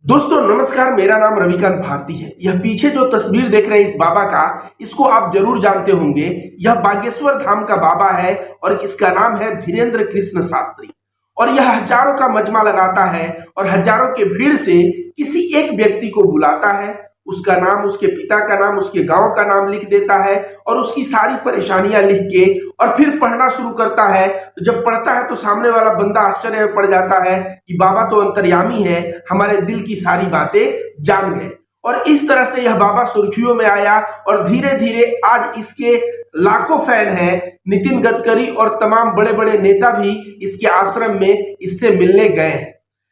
दोस्तों नमस्कार, मेरा नाम रविकांत भारती है। यह पीछे जो तस्वीर देख रहे हैं इस बाबा का, इसको आप जरूर जानते होंगे। यह बागेश्वर धाम का बाबा है और इसका नाम है धीरेन्द्र कृष्ण शास्त्री। और यह हजारों का मजमा लगाता है और हजारों के भीड़ से किसी एक व्यक्ति को बुलाता है, उसका नाम, उसके पिता का नाम, उसके गांव का नाम लिख देता है और उसकी सारी परेशानियां लिख के और फिर पढ़ना शुरू करता है। तो जब पढ़ता है तो सामने वाला बंदा आश्चर्य में पड़ जाता है कि बाबा तो अंतर्यामी है, हमारे दिल की सारी बातें जान गए। और इस तरह से यह बाबा सुर्खियों में आया और धीरे धीरे आज इसके लाखों फैन हैं। नितिन गडकरी और तमाम बड़े बड़े नेता भी इसके आश्रम में इससे मिलने गए हैं।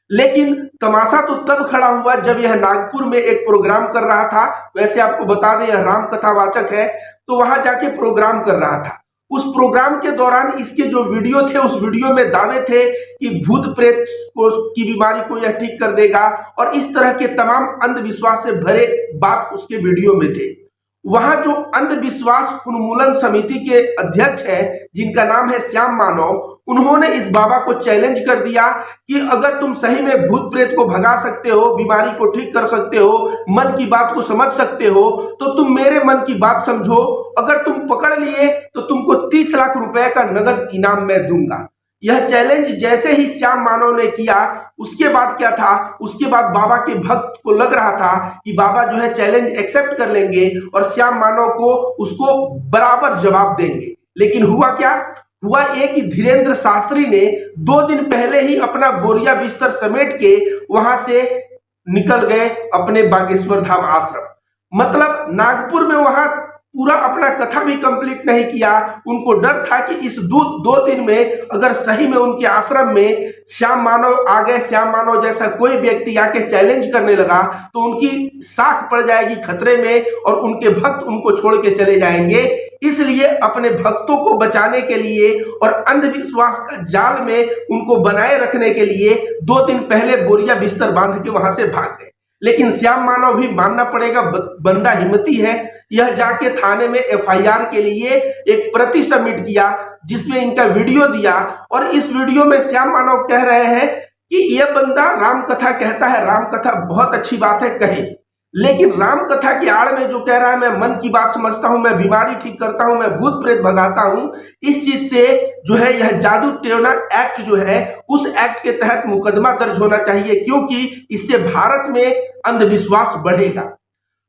लेकिन तमाशा तो तब खड़ा हुआ जब यह नागपुर में एक प्रोग्राम कर रहा था। वैसे आपको बता दें, यह राम कथावाचक है, तो वहां जाके प्रोग्राम कर रहा था। उस प्रोग्राम के दौरान इसके जो वीडियो थे, उस वीडियो में दावे थे कि भूत प्रेत की बीमारी को यह ठीक कर देगा और इस तरह के तमाम अंधविश्वास से भरे बात उसके वीडियो में थे। वहां जो अंधविश्वास उन्मूलन समिति के अध्यक्ष हैं, जिनका नाम है श्याम मानव, उन्होंने इस बाबा को चैलेंज कर दिया कि अगर तुम सही में भूत प्रेत को भगा सकते हो, बीमारी को ठीक कर सकते हो, मन की बात को समझ सकते हो, तो तुम मेरे मन की बात समझो। अगर तुम पकड़ लिए तो तुमको 30 लाख रुपए का नगद इनाम मैं दूंगा। यह चैलेंज जैसे ही श्याम मानव ने किया, उसके बाद क्या था, उसके बाद बाबा के भक्त को लग रहा था कि बाबा जो है चैलेंज एक्सेप्ट कर लेंगे और श्याम मानव को उसको बराबर जवाब देंगे। लेकिन हुआ क्या? हुआ ये कि धीरेन्द्र शास्त्री ने 2 दिन पहले ही अपना बोरिया बिस्तर समेट के वहां से निकल गए अपने बागेश्वर धाम आश्रम। मतलब नागपुर में वहां पूरा अपना कथा भी कंप्लीट नहीं किया। उनको डर था कि इस 2 दिन में अगर सही में उनके आश्रम में श्याम मानव आ गए, श्याम मानव जैसा कोई व्यक्ति आके चैलेंज करने लगा, तो उनकी साख पड़ जाएगी खतरे में और उनके भक्त उनको छोड़ के चले जाएंगे। इसलिए अपने भक्तों को बचाने के लिए और अंधविश्वास का जाल में उनको बनाए रखने के लिए 2 दिन पहले बोरिया बिस्तर बांध के वहां से भाग गए। लेकिन श्याम मानव भी मानना पड़ेगा, बंदा हिम्मती है। यह जाके थाने में एफआईआर के लिए एक प्रति सबमिट किया, जिसमें इनका वीडियो दिया। और इस वीडियो में श्याम मानव कह रहे हैं कि यह बंदा राम कथा कहता है, राम कथा बहुत अच्छी बात है, कहे, लेकिन राम कथा की आड़ में जो कह रहा है, मैं मन की बात समझता हूं, मैं बीमारी ठीक करता हूं, मैं भूत प्रेत भगाता हूं, इस चीज से जो है यह जादू टोना एक्ट जो है, उस एक्ट के तहत मुकदमा दर्ज होना चाहिए, क्योंकि इससे भारत में अंधविश्वास बढ़ेगा।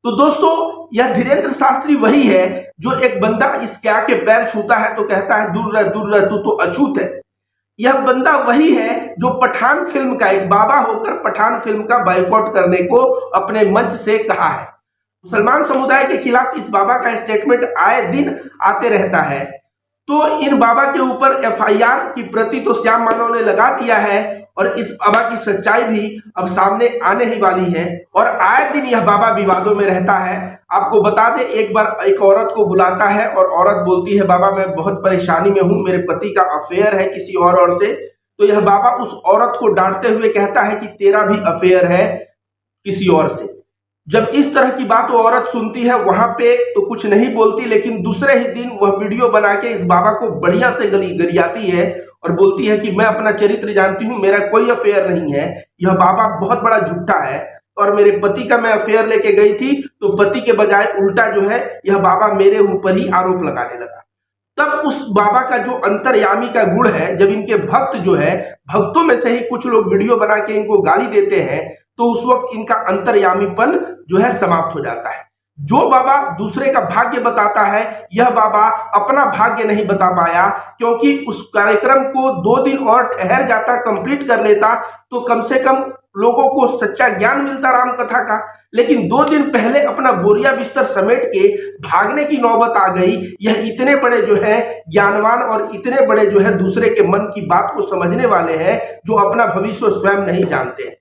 तो दोस्तों, यह धीरेन्द्र शास्त्री वही है जो एक बंदा इसके आके पैर छूता है तो कहता है दूर रह, दूर रह, तू तो अछूत है। यह बंदा वही है जो पठान फिल्म का, एक बाबा होकर पठान फिल्म का बायकॉट करने को अपने मंच से कहा है। मुसलमान समुदाय के खिलाफ इस बाबा का स्टेटमेंट आए दिन आते रहता है। तो इन बाबा के ऊपर एफआईआर की प्रति तो श्याम मानव ने लगा दिया है और इस बाबा की सच्चाई भी अब सामने आने ही वाली है। और आए दिन यह बाबा विवादों में रहता है। आपको बता दें, एक बार एक औरत को बुलाता है और औरत बोलती है, बाबा मैं बहुत परेशानी में हूं, मेरे पति का अफेयर है किसी और से। तो यह बाबा उस औरत को डांटते हुए कहता है कि तेरा भी अफेयर है किसी और से। जब इस तरह की बात वो औरत सुनती है, वहां पे तो कुछ नहीं बोलती, लेकिन दूसरे ही दिन वह वीडियो बना के इस बाबा को बढ़िया से गरियाती है और बोलती है कि मैं अपना चरित्र जानती हूं, मेरा कोई अफेयर नहीं है, यह बाबा बहुत बड़ा झूठा है और मेरे पति का मैं अफेयर लेके गई थी, तो पति के बजाय उल्टा जो है यह बाबा मेरे ऊपर ही आरोप लगाने लगा। तब उस बाबा का जो अंतर्यामी का गुण है, जब इनके भक्त जो है, भक्तों में से ही कुछ लोग वीडियो बना के इनको गाली देते हैं, तो उस वक्त इनका अंतर्यामीपन जो है समाप्त हो जाता है। जो बाबा दूसरे का भाग्य बताता है, यह बाबा अपना भाग्य नहीं बता पाया, क्योंकि उस कार्यक्रम को 2 दिन और ठहर जाता, कंप्लीट कर लेता, तो कम से कम लोगों को सच्चा ज्ञान मिलता राम कथा का। लेकिन 2 दिन पहले अपना बोरिया बिस्तर समेट के भागने की नौबत आ गई। यह इतने बड़े जो है ज्ञानवान और इतने बड़े जो है दूसरे के मन की बात को समझने वाले हैं, जो अपना भविष्य स्वयं नहीं जानते हैं।